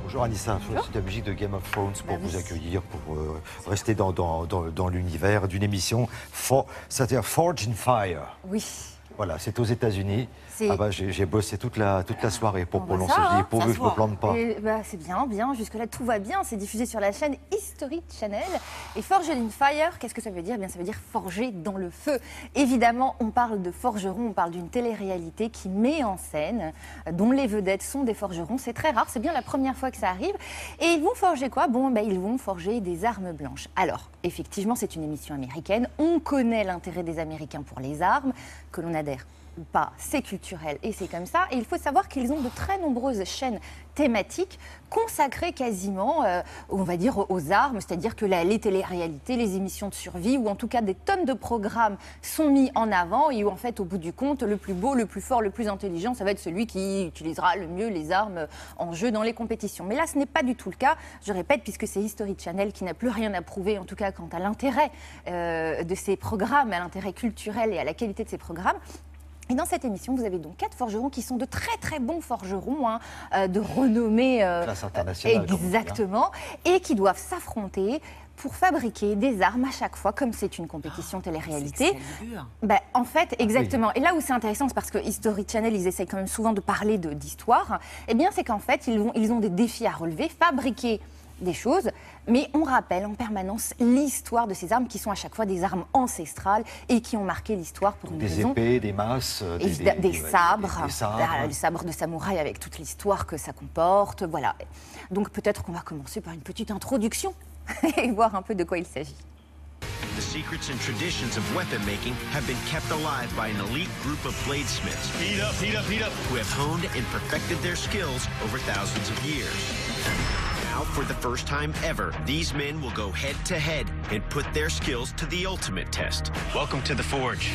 Bonjour Anissa, je suis la musique de Game of Thrones pour vous accueillir, pour rester dans l'univers d'une émission, c'est-à-dire Forged in Fire. Oui. Voilà, c'est aux États-Unis. Ah bah, j'ai bossé toute la soirée pour prononcer. Ça, je dis, pourvu que je ne me plante pas. Bah, c'est bien. Jusque-là, tout va bien. C'est diffusé sur la chaîne History Channel. Et Forged in Fire, qu'est-ce que ça veut dire? Eh bien, ça veut dire forger dans le feu. Évidemment, on parle de forgerons, on parle d'une télé-réalité qui met en scène, dont les vedettes sont des forgerons. C'est très rare, c'est bien la première fois que ça arrive. Et ils vont forger quoi? Bon, bah, ils vont forger des armes blanches. Alors, effectivement, c'est une émission américaine. On connaît l'intérêt des Américains pour les armes, que l'on adhère ou pas, c'est culturel et c'est comme ça. Et il faut savoir qu'ils ont de très nombreuses chaînes thématiques consacrées quasiment, on va dire, aux armes, c'est-à-dire que les téléréalités, les émissions de survie, ou en tout cas des tonnes de programmes sont mis en avant et où en fait, au bout du compte, le plus beau, le plus fort, le plus intelligent, ça va être celui qui utilisera le mieux les armes en jeu dans les compétitions. Mais là, ce n'est pas du tout le cas. Je répète, puisque c'est History Channel qui n'a plus rien à prouver, en tout cas quant à l'intérêt de ces programmes, à l'intérêt culturel et à la qualité de ces programmes. Et dans cette émission, vous avez donc 4 forgerons qui sont de très très bons forgerons, de renommée classe internationale. Exactement, et qui doivent s'affronter pour fabriquer des armes à chaque fois, comme c'est une compétition télé-réalité. En fait, exactement. Oui. Et là où c'est intéressant, c'est parce que History Channel, ils essayent quand même souvent de parler d'histoire. Eh bien, c'est qu'en fait, ils ont des défis à relever, fabriquer des choses, mais on rappelle en permanence l'histoire de ces armes qui sont à chaque fois des armes ancestrales et qui ont marqué l'histoire pour une raison. Des épées, des masses, des sabres, les sabres de samouraï avec toute l'histoire que ça comporte, voilà. Donc peut-être qu'on va commencer par une petite introduction et voir un peu de quoi il s'agit. The secrets and traditions of weapon making have been kept alive by an elite group of bladesmiths who have honed and perfected their skills over thousands of years. Now, for the first time ever, these men will go head-to-head and put their skills to the ultimate test. Welcome to the Forge.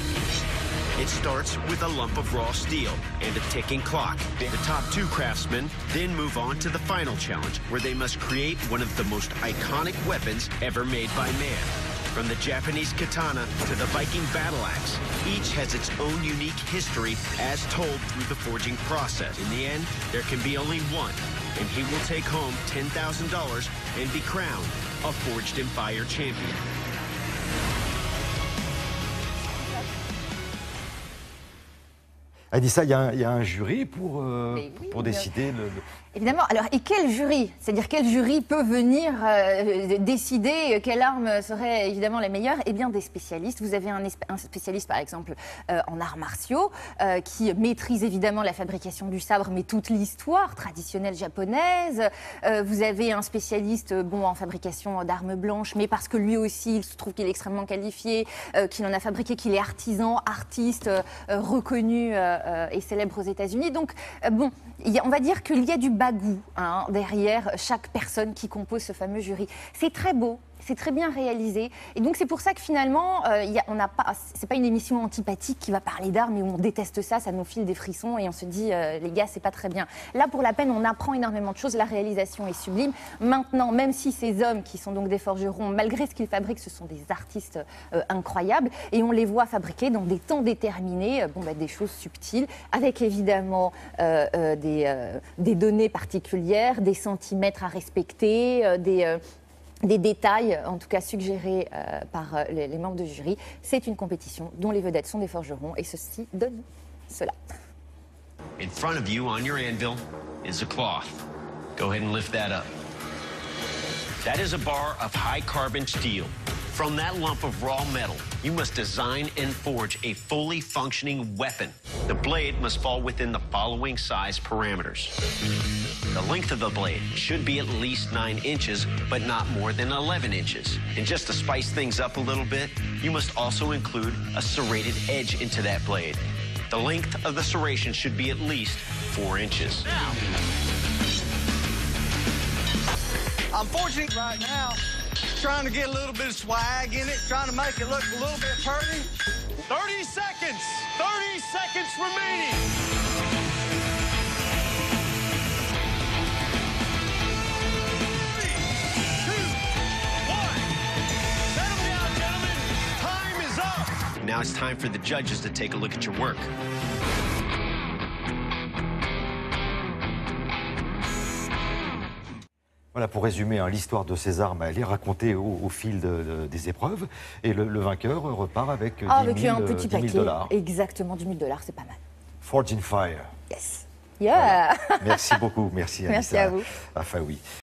It starts with a lump of raw steel and a ticking clock. The top 2 craftsmen then move on to the final challenge, where they must create one of the most iconic weapons ever made by man. From the Japanese katana to the Viking battle axe, each has its own unique history as told through the forging process. In the end, there can be only one, and he will take home $10,000 and be crowned a Forged in Fire champion. Anissa, il y a un jury pour décider Évidemment. Alors, et quel jury? C'est-à-dire quel jury peut venir décider quelle arme serait évidemment la meilleure? Eh bien, des spécialistes. Vous avez un spécialiste, par exemple, en arts martiaux, qui maîtrise évidemment la fabrication du sabre, mais toute l'histoire traditionnelle japonaise. Vous avez un spécialiste en fabrication d'armes blanches, mais parce que lui aussi, il se trouve qu'il est extrêmement qualifié, qu'il en a fabriqué, qu'il est artisan, artiste, reconnu et célèbre aux États-Unis. Donc, on va dire qu'il y a du bagou derrière chaque personne qui compose ce fameux jury. C'est très beau. C'est très bien réalisé. Et donc, c'est pour ça que finalement, c'est pas une émission antipathique qui va parler d'armes et où on déteste ça, ça nous file des frissons et on se dit, les gars, c'est pas très bien. Là, pour la peine, on apprend énormément de choses. La réalisation est sublime. Maintenant, même si ces hommes qui sont donc des forgerons, malgré ce qu'ils fabriquent, ce sont des artistes incroyables et on les voit fabriquer dans des temps déterminés, des choses subtiles, avec évidemment des données particulières, des centimètres à respecter, des détails, en tout cas suggérés par les membres de jury. C'est une compétition dont les vedettes sont des forgerons et ceci donne cela. In front of you on your anvil is a cloth. Go ahead and lift that up. That is a bar of high carbon steel. From that lump of raw metal, you must design and forge a fully functioning weapon. The blade must fall within the following size parameters. The length of the blade should be at least 9 inches, but not more than 11 inches. And just to spice things up a little bit, you must also include a serrated edge into that blade. The length of the serration should be at least 4 inches. Now, I'm forging right now, trying to get a little bit of swag in it, trying to make it look a little bit pretty. 30 seconds! 30 seconds remaining! Now it's time for the judges to take a look at your work. Voilà, pour résumer, hein, l'histoire de ces armes, elle est racontée au fil des épreuves. Et le vainqueur repart avec 10 000, avec un petit 10 000 paquet. dollars. Exactement, 10 000 $, c'est pas mal. Forge in Fire. Yes. Yeah. Voilà. Merci beaucoup. Merci, Merci Anissa à vous. Afaoui.